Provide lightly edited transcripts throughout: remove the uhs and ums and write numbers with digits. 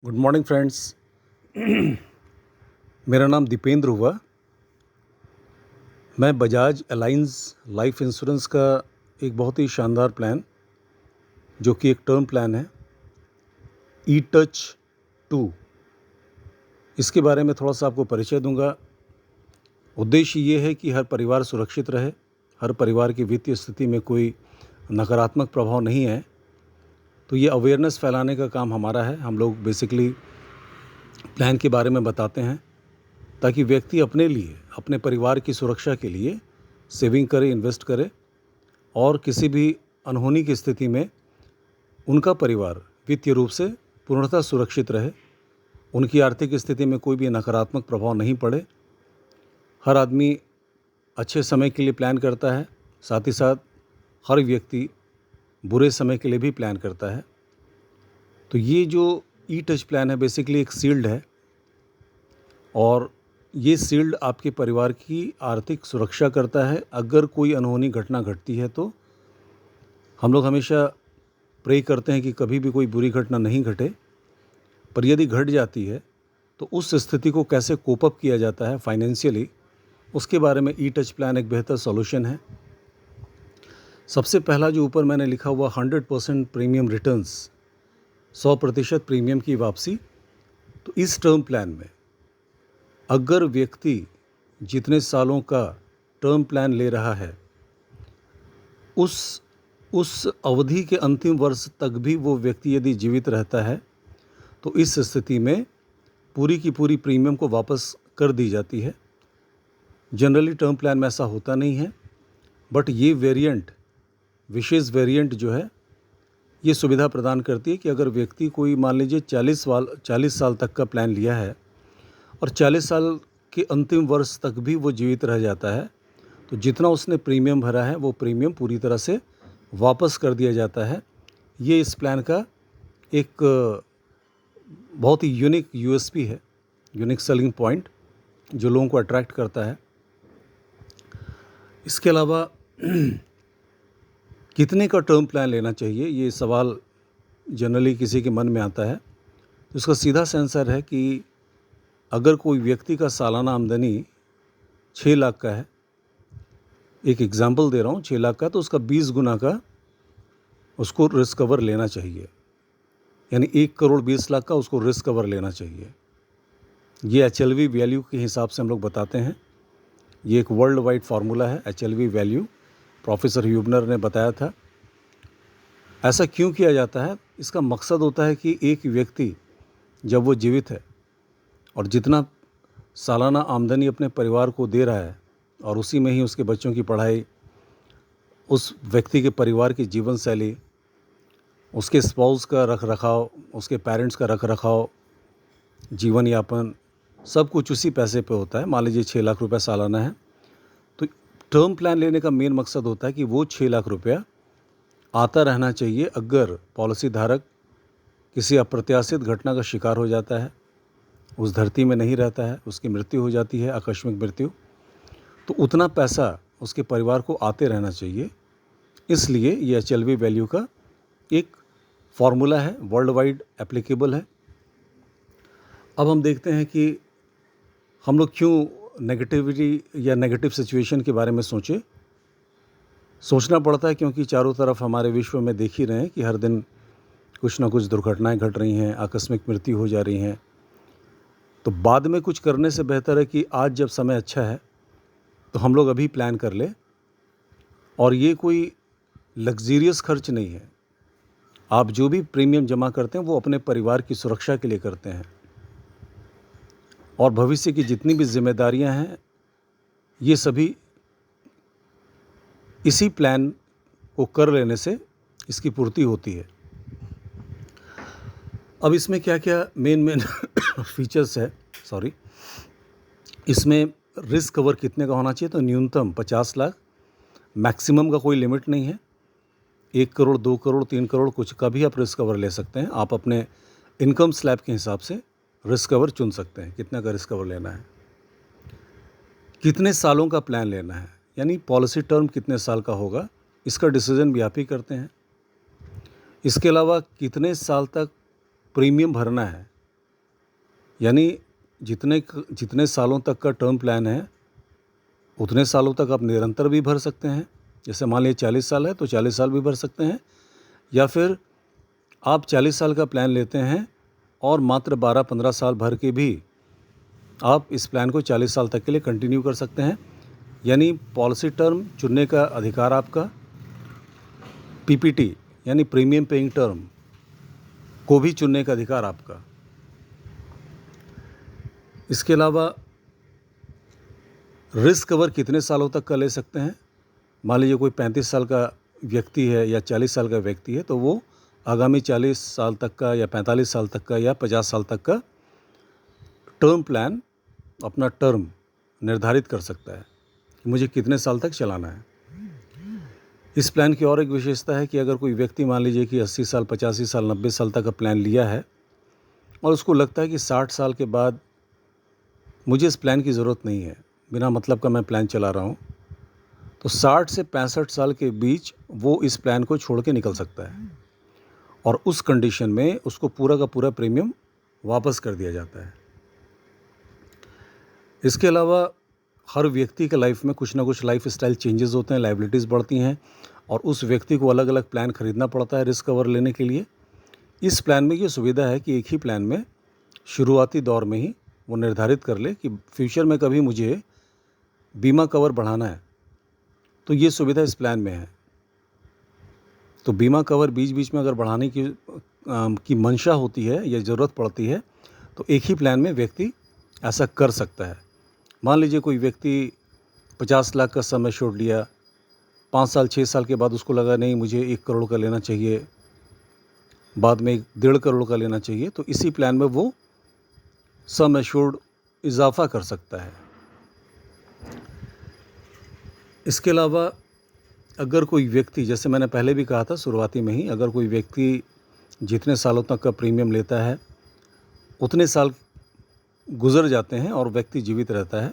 Good morning friends. मेरा नाम दीपेंद्र हुआ। मैं बजाज अलायंस लाइफ इंश्योरेंस का एक बहुत ही शानदार प्लान जो कि एक टर्म प्लान है ई टच 2, इसके बारे में थोड़ा सा आपको परिचय दूंगा। उद्देश्य ये है कि हर परिवार सुरक्षित रहे, हर परिवार की वित्तीय स्थिति में कोई नकारात्मक प्रभाव नहीं है। तो ये अवेयरनेस फैलाने का काम हमारा है। हम लोग बेसिकली प्लान के बारे में बताते हैं ताकि व्यक्ति अपने लिए, अपने परिवार की सुरक्षा के लिए सेविंग करे, इन्वेस्ट करे और किसी भी अनहोनी की स्थिति में उनका परिवार वित्तीय रूप से पूर्णतः सुरक्षित रहे, उनकी आर्थिक स्थिति में कोई भी नकारात्मक प्रभाव नहीं पड़े। हर आदमी अच्छे समय के लिए प्लान करता है, साथ ही साथ हर व्यक्ति बुरे समय के लिए भी प्लान करता है। तो ये जो ई टच प्लान है बेसिकली एक शील्ड है और ये शील्ड आपके परिवार की आर्थिक सुरक्षा करता है। अगर कोई अनहोनी घटना घटती है तो हम लोग हमेशा प्रे करते हैं कि कभी भी कोई बुरी घटना नहीं घटे, पर यदि घट जाती है तो उस स्थिति को कैसे कोप अप किया जाता है फाइनेंशियली, उसके बारे में ई टच प्लान एक बेहतर सॉल्यूशन है। सबसे पहला जो ऊपर मैंने लिखा हुआ 100% प्रीमियम रिटर्न्स, 100% प्रीमियम की वापसी। तो इस टर्म प्लान में अगर व्यक्ति जितने सालों का टर्म प्लान ले रहा है उस अवधि के अंतिम वर्ष तक भी वो व्यक्ति यदि जीवित रहता है तो इस स्थिति में पूरी की पूरी प्रीमियम को वापस कर दी जाती है। जनरली टर्म प्लान में ऐसा होता नहीं है, बट ये वेरिएंट, विशेष वेरिएंट जो है, ये सुविधा प्रदान करती है कि अगर व्यक्ति कोई मान लीजिए 40 साल तक का प्लान लिया है और 40 साल के अंतिम वर्ष तक भी वो जीवित रह जाता है तो जितना उसने प्रीमियम भरा है वो प्रीमियम पूरी तरह से वापस कर दिया जाता है। ये इस प्लान का एक बहुत ही यूनिक यूएसपी है, यूनिक सेलिंग पॉइंट जो लोगों को अट्रैक्ट करता है। इसके अलावा कितने का टर्म प्लान लेना चाहिए, ये सवाल जनरली किसी के मन में आता है। तो इसका सीधा सा आंसर है कि अगर कोई व्यक्ति का सालाना आमदनी 6 लाख का है, एक एग्जाम्पल दे रहा हूँ, 6 लाख का, तो उसका 20 गुना का उसको रिस्क कवर लेना चाहिए, यानी 1 करोड़ 20 लाख का उसको रिस्क कवर लेना चाहिए। ये HLV वैल्यू के हिसाब से हम लोग बताते हैं। ये एक वर्ल्ड वाइड फार्मूला है, HLV वैल्यू, प्रोफेसर ह्यूबनर ने बताया था। ऐसा क्यों किया जाता है? इसका मकसद होता है कि एक व्यक्ति जब वो जीवित है और जितना सालाना आमदनी अपने परिवार को दे रहा है और उसी में ही उसके बच्चों की पढ़ाई, उस व्यक्ति के परिवार की जीवन शैली, उसके स्पाउस का रख रखाव, उसके पेरेंट्स का रख रखाव, जीवन यापन, सब कुछ उसी पैसे पे होता है। मान लीजिए 6 लाख रुपया सालाना है, तो टर्म प्लान लेने का मेन मकसद होता है कि वो 6 लाख रुपया आता रहना चाहिए। अगर पॉलिसी धारक किसी अप्रत्याशित घटना का शिकार हो जाता है, उस धरती में नहीं रहता है, उसकी मृत्यु हो जाती है, आकस्मिक मृत्यु, तो उतना पैसा उसके परिवार को आते रहना चाहिए। इसलिए ये HLV वैल्यू का एक फॉर्मूला है, वर्ल्ड वाइड एप्लीकेबल है। अब हम देखते हैं कि हम लोग क्यों नेगेटिविटी या नेगेटिव सिचुएशन के बारे में सोचना पड़ता है, क्योंकि चारों तरफ हमारे विश्व में देख ही रहे हैं कि हर दिन कुछ ना कुछ दुर्घटनाएं घट रही हैं, आकस्मिक मृत्यु हो जा रही हैं। तो बाद में कुछ करने से बेहतर है कि आज जब समय अच्छा है तो हम लोग अभी प्लान कर ले। और ये कोई लग्जीरियस खर्च नहीं है। आप जो भी प्रीमियम जमा करते हैं वो अपने परिवार की सुरक्षा के लिए करते हैं और भविष्य की जितनी भी जिम्मेदारियां हैं ये सभी इसी प्लान को कर लेने से इसकी पूर्ति होती है। अब इसमें क्या क्या मेन फीचर्स है, इसमें रिस्क कवर कितने का होना चाहिए? तो न्यूनतम 50 लाख, मैक्सिमम का कोई लिमिट नहीं है। 1 करोड़ 2 करोड़ 3 करोड़ कुछ का भी आप रिस्क कवर ले सकते हैं। आप अपने इनकम स्लैब के हिसाब से रिस्क कवर चुन सकते हैं, कितना का रिस्क कवर लेना है। कितने सालों का प्लान लेना है, यानी पॉलिसी टर्म कितने साल का होगा, इसका डिसीजन भी आप ही करते हैं। इसके अलावा कितने साल तक प्रीमियम भरना है, यानी जितने सालों तक का टर्म प्लान है उतने सालों तक आप निरंतर भी भर सकते हैं। जैसे मान लीजिए 40 साल है तो 40 साल भी भर सकते हैं, या फिर आप 40 साल का प्लान लेते हैं और मात्र 12-15 साल भर के भी आप इस प्लान को 40 साल तक के लिए कंटिन्यू कर सकते हैं। यानी पॉलिसी टर्म चुनने का अधिकार आपका, पीपीटी यानी प्रीमियम पेइंग टर्म को भी चुनने का अधिकार आपका। इसके अलावा रिस्क कवर कितने सालों तक का ले सकते हैं। मान लीजिए कोई 35 साल का व्यक्ति है या 40 साल का व्यक्ति है, तो वो आगामी 40 साल तक का या 45 साल तक का या 50 साल तक का टर्म प्लान, अपना टर्म निर्धारित कर सकता है कि मुझे कितने साल तक चलाना है। इस प्लान की और एक विशेषता है कि अगर कोई व्यक्ति मान लीजिए कि 80 साल, 85 साल, 90 साल तक का प्लान लिया है और उसको लगता है कि 60 साल के बाद मुझे इस प्लान की ज़रूरत नहीं है, बिना मतलब का मैं प्लान चला रहा हूँ, तो 60 से 65 साल के बीच वो इस प्लान को छोड़ के निकल सकता है और उस कंडीशन में उसको पूरा का पूरा प्रीमियम वापस कर दिया जाता है। इसके अलावा हर व्यक्ति के लाइफ में कुछ ना कुछ लाइफ स्टाइल चेंजेस होते हैं, लायबिलिटीज़ बढ़ती हैं और उस व्यक्ति को अलग अलग प्लान खरीदना पड़ता है रिस्क कवर लेने के लिए। इस प्लान में ये सुविधा है कि एक ही प्लान में शुरुआती दौर में ही वो निर्धारित कर ले कि फ्यूचर में कभी मुझे बीमा कवर बढ़ाना है, तो ये सुविधा इस प्लान में है। तो बीमा कवर बीच बीच में अगर बढ़ाने की मंशा होती है या ज़रूरत पड़ती है तो एक ही प्लान में व्यक्ति ऐसा कर सकता है। मान लीजिए कोई व्यक्ति 50 लाख का सम एश्योर्ड लिया, 5 साल 6 साल के बाद उसको लगा नहीं मुझे 1 करोड़ का लेना चाहिए, बाद में 1.5 करोड़ का लेना चाहिए, तो इसी प्लान में वो सम एश्योर्ड इजाफा कर सकता है। इसके अलावा अगर कोई व्यक्ति, जैसे मैंने पहले भी कहा था शुरुआती में ही, अगर कोई व्यक्ति जितने सालों तक का प्रीमियम लेता है उतने साल गुजर जाते हैं और व्यक्ति जीवित रहता है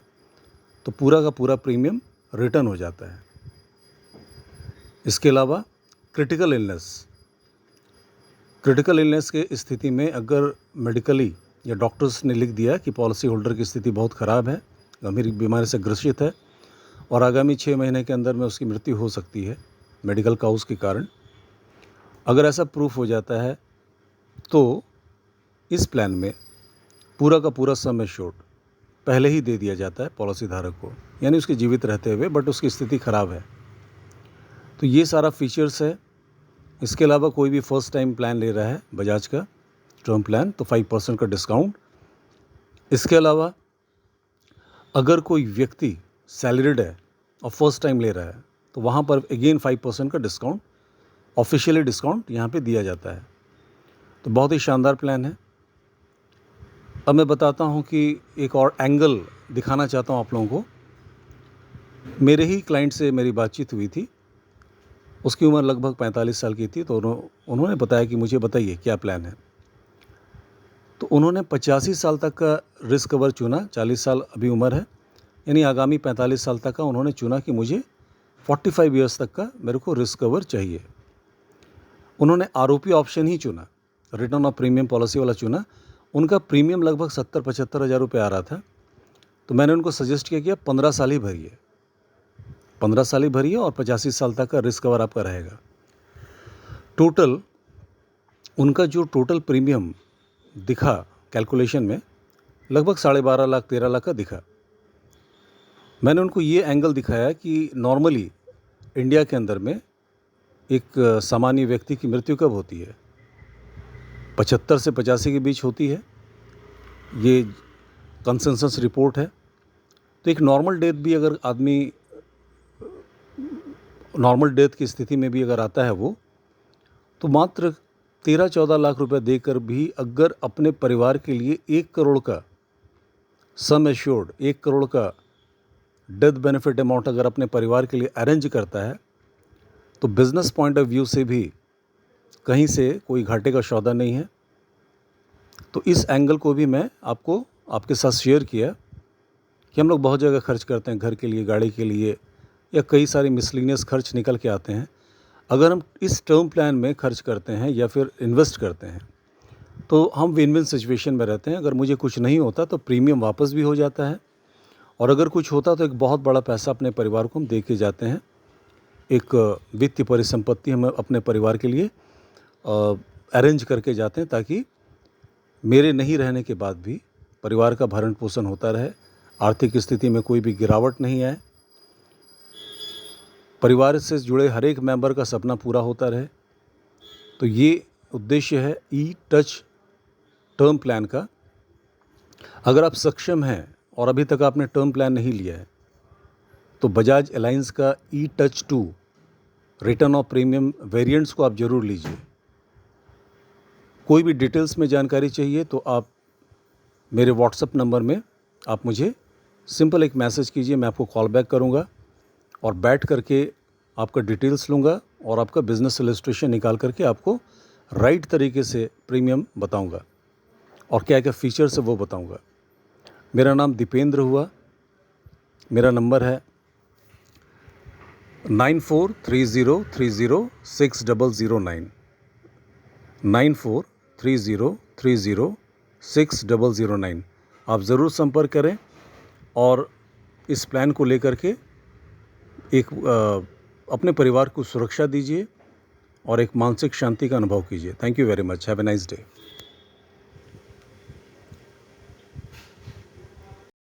तो पूरा का पूरा प्रीमियम रिटर्न हो जाता है। इसके अलावा क्रिटिकल इलनेस के स्थिति में अगर मेडिकली या डॉक्टर्स ने लिख दिया कि पॉलिसी होल्डर की स्थिति बहुत ख़राब है, गंभीर बीमारी से ग्रसित है और आगामी 6 महीने के अंदर में उसकी मृत्यु हो सकती है मेडिकल काउज के कारण, अगर ऐसा प्रूफ हो जाता है तो इस प्लान में पूरा का पूरा सम एश्योर्ड पहले ही दे दिया जाता है पॉलिसी धारक को, यानी उसके जीवित रहते हुए, बट उसकी स्थिति ख़राब है। तो ये सारा फीचर्स है। इसके अलावा कोई भी फर्स्ट टाइम प्लान ले रहा है बजाज का टर्म प्लान तो 5% का डिस्काउंट। इसके अलावा अगर कोई व्यक्ति सैलरीड है और फर्स्ट टाइम ले रहा है तो वहाँ पर अगेन 5% का डिस्काउंट, ऑफिशियली डिस्काउंट यहाँ पे दिया जाता है। तो बहुत ही शानदार प्लान है। अब मैं बताता हूँ कि एक और एंगल दिखाना चाहता हूँ आप लोगों को। मेरे ही क्लाइंट से मेरी बातचीत हुई थी, उसकी उम्र लगभग 45 साल की थी, तो उन्होंने बताया कि मुझे बताइए क्या प्लान है। तो उन्होंने 85 साल तक का रिस्क कवर चुना, 40 साल अभी उम्र है, यानी आगामी 45 साल तक का उन्होंने चुना कि मुझे 45 ईयर्स तक का मेरे को रिस्क कवर चाहिए। उन्होंने आरओपी ऑप्शन ही चुना, रिटर्न ऑफ प्रीमियम पॉलिसी वाला चुना। उनका प्रीमियम लगभग 70-75 हज़ार रुपये आ रहा था, तो मैंने उनको सजेस्ट किया कि आप 15 साल ही भरिए, 15 साल ही भरिए और 85 साल तक का रिस्क कवर आपका रहेगा। टोटल उनका जो टोटल प्रीमियम दिखा कैलकुलेशन में लगभग 12.5 लाख 13 लाख का दिखा। मैंने उनको ये एंगल दिखाया कि नॉर्मली इंडिया के अंदर में एक सामान्य व्यक्ति की मृत्यु कब होती है, 75 से 85 के बीच होती है, ये कंसेंसस रिपोर्ट है। तो एक नॉर्मल डेथ भी अगर आदमी नॉर्मल डेथ की स्थिति में भी अगर आता है वो, तो मात्र 13-14 लाख रुपए देकर भी अगर अपने परिवार के लिए 1 करोड़ का सम एश्योर्ड, 1 करोड़ का डेथ बेनिफिट अमाउंट अगर अपने परिवार के लिए अरेंज करता है तो बिजनेस पॉइंट ऑफ व्यू से भी कहीं से कोई घाटे का सौदा नहीं है। तो इस एंगल को भी मैं आपको आपके साथ शेयर किया कि हम लोग बहुत जगह खर्च करते हैं, घर के लिए, गाड़ी के लिए, या कई सारे मिसलिनियस खर्च निकल के आते हैं। अगर हम इस टर्म प्लान में खर्च करते हैं या फिर इन्वेस्ट करते हैं तो हम विन विन सिचुएशन में रहते हैं। अगर मुझे कुछ नहीं होता तो प्रीमियम वापस भी हो जाता है, और अगर कुछ होता तो एक बहुत बड़ा पैसा अपने परिवार को हम दे के जाते हैं। एक वित्तीय परिसंपत्ति हम अपने परिवार के लिए अरेंज करके जाते हैं, ताकि मेरे नहीं रहने के बाद भी परिवार का भरण पोषण होता रहे, आर्थिक स्थिति में कोई भी गिरावट नहीं आए, परिवार से जुड़े हर एक मेंबर का सपना पूरा होता रहे। तो ये उद्देश्य है ई टच टर्म प्लान का। अगर आप सक्षम हैं और अभी तक आपने टर्म प्लान नहीं लिया है, तो बजाज अलायंस का E touch 2 return of premium variants को आप ज़रूर लीजिए। कोई भी डिटेल्स में जानकारी चाहिए तो आप मेरे व्हाट्सएप नंबर में आप मुझे सिंपल एक मैसेज कीजिए, मैं आपको कॉल बैक करूँगा और बैठ करके आपका डिटेल्स लूँगा और आपका बिजनेस इलस्ट्रेशन निकाल करके आपको राइट तरीके से प्रीमियम बताऊँगा और क्या क्या फीचर्स है वो बताऊँगा। मेरा नाम दीपेंद्र हुआ। मेरा नंबर है 9430306009, 9430306009। आप ज़रूर संपर्क करें और इस प्लान को लेकर के एक अपने परिवार को सुरक्षा दीजिए और एक मानसिक शांति का अनुभव कीजिए। Thank you very much. Have a nice day.